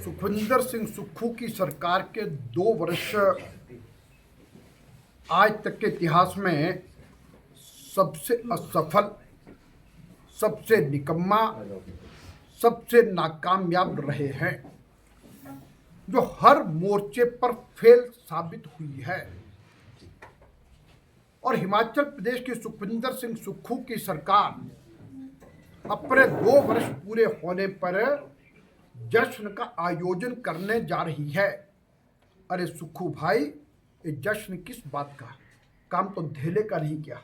सुखविंदर सिंह सुक्खू की सरकार के 2 वर्ष आज तक के इतिहास में सबसे असफल, सबसे निकम्मा, सबसे नाकामयाब रहे हैं, जो हर मोर्चे पर फेल साबित हुई है। और हिमाचल प्रदेश की सुखविंदर सिंह सुक्खू की सरकार अपने 2 वर्ष पूरे होने पर जश्न का आयोजन करने जा रही है। अरे सुक्खू भाई, ये जश्न किस बात का? काम तो धेले का नहीं किया।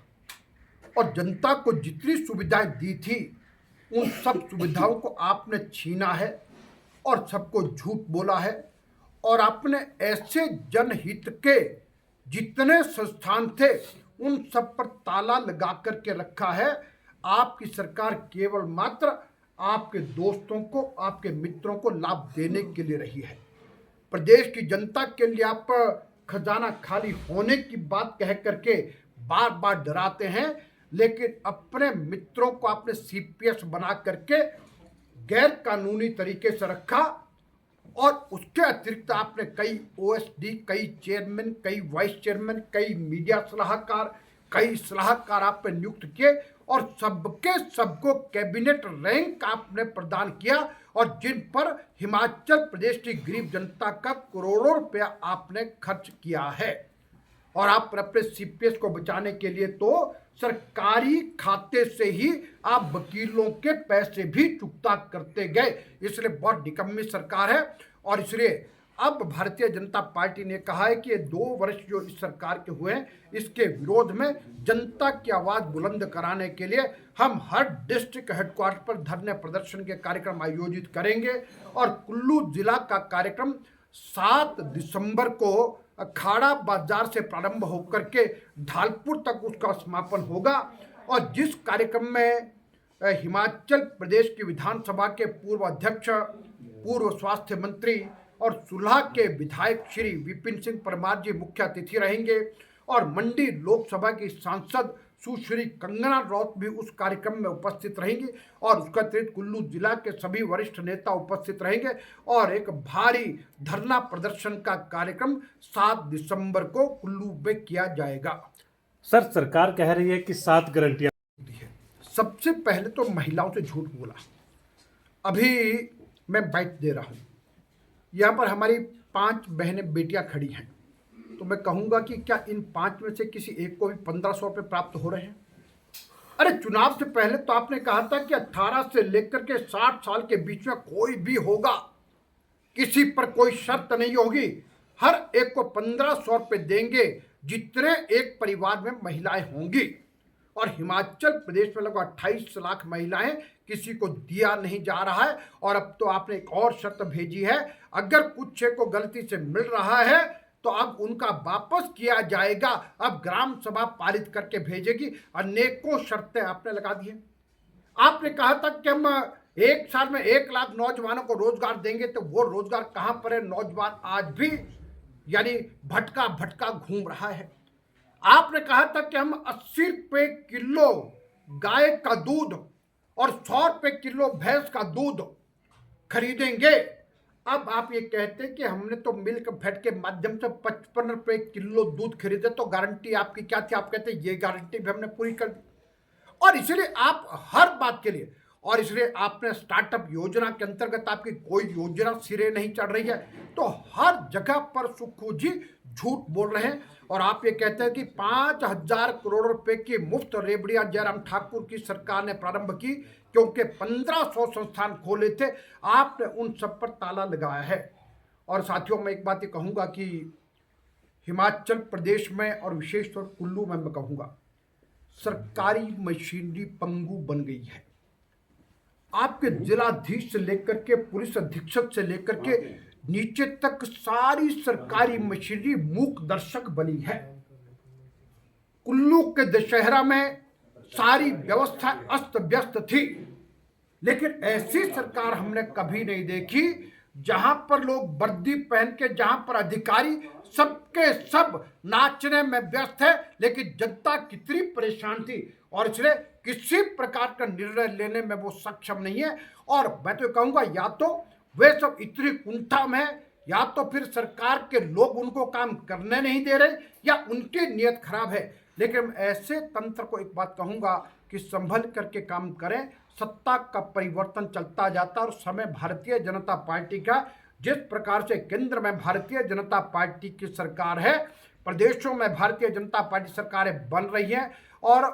और जनता को जितनी सुविधाएं दी थी उन सब सुविधाओं को आपने छीना है और सबको झूठ बोला है। और आपने ऐसे जनहित के जितने संस्थान थे उन सब पर ताला लगा करके रखा है। आपकी सरकार केवल मात्र आपके दोस्तों को, आपके मित्रों को लाभ देने के लिए रही है। प्रदेश की जनता के लिए आप खजाना खाली होने की बात कह करके बार बार डराते हैं, लेकिन अपने मित्रों को आपने सीपीएस बना करके गैर कानूनी तरीके से रखा। और उसके अतिरिक्त आपने कई ओएसडी, कई चेयरमैन, कई वाइस चेयरमैन, कई मीडिया सलाहकार, कई सलाहकार आप पे नियुक्त किए और सबको कैबिनेट रैंक आपने प्रदान किया, और जिन पर हिमाचल प्रदेश की गरीब जनता का करोड़ों रुपया आपने खर्च किया है। और आप अपने सीपीएस को बचाने के लिए तो सरकारी खाते से ही आप वकीलों के पैसे भी चुकता करते गए। इसलिए बहुत निकम्मी सरकार है। और इसलिए अब भारतीय जनता पार्टी ने कहा है कि ये 2 वर्ष जो इस सरकार के हुए हैं, इसके विरोध में जनता की आवाज़ बुलंद कराने के लिए हम हर डिस्ट्रिक्ट हेडक्वार्टर पर धरने प्रदर्शन के कार्यक्रम आयोजित करेंगे। और कुल्लू जिला का कार्यक्रम 7 दिसंबर को अखाड़ा बाजार से प्रारंभ होकर के ढालपुर तक उसका समापन होगा। और जिस कार्यक्रम में हिमाचल प्रदेश की विधानसभा के पूर्व अध्यक्ष, पूर्व स्वास्थ्य मंत्री और सुलह के विधायक श्री विपिन सिंह परमार जी मुख्य अतिथि रहेंगे, और मंडी लोकसभा की सांसद सुश्री कंगना रनौत भी उस कार्यक्रम में उपस्थित रहेंगी, और उसका अतिरिक्त कुल्लू जिला के सभी वरिष्ठ नेता उपस्थित रहेंगे। और एक भारी धरना प्रदर्शन का कार्यक्रम 7 दिसंबर को कुल्लू में किया जाएगा। सर, सरकार कह रही है कि 7 गारंटियां दी है। सबसे पहले तो महिलाओं से झूठ बोला। अभी मैं बाइट दे रहा हूँ, यहाँ पर हमारी 5 बहनें बेटियां खड़ी हैं, तो मैं कहूँगा कि क्या इन 5 में से किसी एक को भी 1500 रुपये प्राप्त हो रहे हैं? अरे चुनाव से पहले तो आपने कहा था कि 18 से लेकर के 60 साल के बीच में कोई भी होगा, किसी पर कोई शर्त नहीं होगी, हर एक को 1500 रुपये देंगे जितने एक परिवार में महिलाएं होंगी। और हिमाचल प्रदेश में लगभग 28 लाख महिलाएं, किसी को दिया नहीं जा रहा है। और अब तो आपने एक और शर्त भेजी है, अगर कुछ को गलती से मिल रहा है तो अब उनका वापस किया जाएगा। अब ग्राम सभा पारित करके भेजेगी। अनेकों शर्तें आपने लगा दी हैं। आपने कहा था कि हम 1 साल में 1 लाख नौजवानों को रोजगार देंगे, तो वो रोजगार कहां पर है? नौजवान आज भी यानी भटका भटका घूम रहा है। आपने कहा था कि हम 80 रुपये किलो गाय का दूध और 100 रुपये किलो भैंस का दूध खरीदेंगे। अब आप ये कहते हैं कि हमने तो मिल्क फेड के माध्यम से 55 रुपये किलो दूध खरीदे, तो गारंटी आपकी क्या थी? आप कहते ये गारंटी भी हमने पूरी कर दी। और इसलिए आप हर बात के लिए, और इसलिए आपने स्टार्टअप योजना के अंतर्गत आपकी कोई योजना सिरे नहीं चढ़ रही है, तो हर जगह पर सुक्खू जी झूठ बोल रहे हैं। और आप ये कहते हैं कि 5000 करोड़ रुपए की मुफ्त रेबड़ियां जयराम ठाकुर की सरकार ने प्रारंभ की, क्योंकि 1500 संस्थान खोले थे, आपने उन सब पर ताला लगाया है। और साथियों, मैं एक बात ये कहूँगा कि हिमाचल प्रदेश में और विशेष तौर कुल्लू में मैं कहूँगा, सरकारी मशीनरी पंगु बन गई है। आपके जिलाधीश से लेकर के पुलिस अधीक्षक से लेकर के नीचे तक सारी सरकारी मशीनरी मूक दर्शक बनी है। कुल्लू के दशहरा में सारी व्यवस्था अस्त व्यस्त थी, लेकिन ऐसी सरकार हमने कभी नहीं देखी जहां पर लोग वर्दी पहन के, जहां पर अधिकारी सबके सब नाचने में व्यस्त है, लेकिन जनता कितनी परेशान थी। और इसलिए किसी प्रकार का निर्णय लेने में वो सक्षम नहीं है। और मैं तो कहूँगा, या तो वे सब इतनी कुंठा में है, या तो फिर सरकार के लोग उनको काम करने नहीं दे रहे या उनकी नीयत खराब है। लेकिन ऐसे तंत्र को एक बात कहूंगा कि संभल करके काम करें। सत्ता का परिवर्तन चलता जाता और समय भारतीय जनता पार्टी का, जिस प्रकार से केंद्र में भारतीय जनता पार्टी की सरकार है, प्रदेशों में भारतीय जनता पार्टी सरकारें बन रही हैं और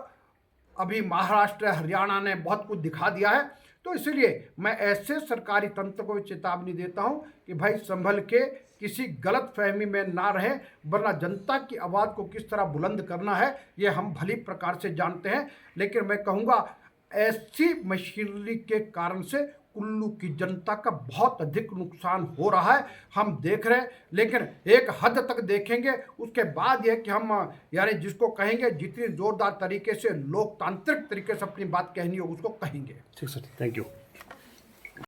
अभी महाराष्ट्र हरियाणा ने बहुत कुछ दिखा दिया है। तो इसलिए मैं ऐसे सरकारी तंत्र को चेतावनी देता हूं कि भाई संभल के किसी गलत फहमी में ना रहें, वरना जनता की आवाज़ को किस तरह बुलंद करना है ये हम भली प्रकार से जानते हैं। लेकिन मैं कहूँगा ऐसी मशीनरी के कारण से कुल्लू की जनता का बहुत अधिक नुकसान हो रहा है, हम देख रहे हैं। लेकिन एक हद तक देखेंगे, उसके बाद यह कि हम यानी जिसको कहेंगे जितनी जोरदार तरीके से लोकतांत्रिक तरीके से अपनी बात कहनी हो उसको कहेंगे। ठीक सर, थैंक यू।